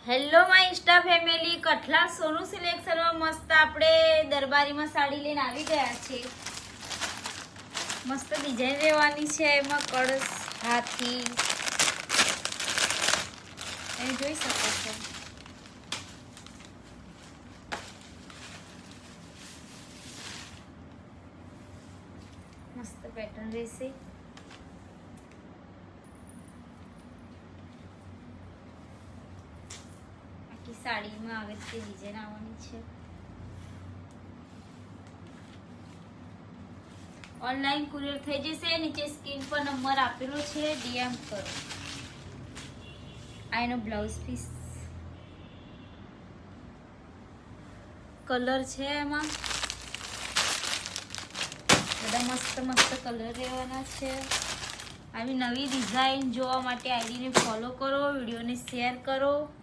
Hello my Insta family, કઠલા સોનું સિલેક્શનમાં મસ્ત આપણે દરબારીમાં સાડી લઈને આવી ગયા છે. મસ્ત ડિઝાઇન રહેવાની છે. એમાં કળશ હાથી એ જોઈ શકો છો. મસ્ત પેટર્ન રહેશે. સાડીમાં આવે તે ડિઝાઇન આવવાની છે. ઓનલાઈન કુરિયર થઈ જશે. નીચે સ્ક્રીન પર નંબર આપેલો છે, ડીએમ કરો. આ એનો બ્લાઉઝ પીસ કલર છે. એમાં બધા મસ્ત મસ્ત કલર રહેવાના છે. આવી નવી ડિઝાઇન જોવા માટે આઈડીને ફોલો કરો, વિડીયોને શેર કરો.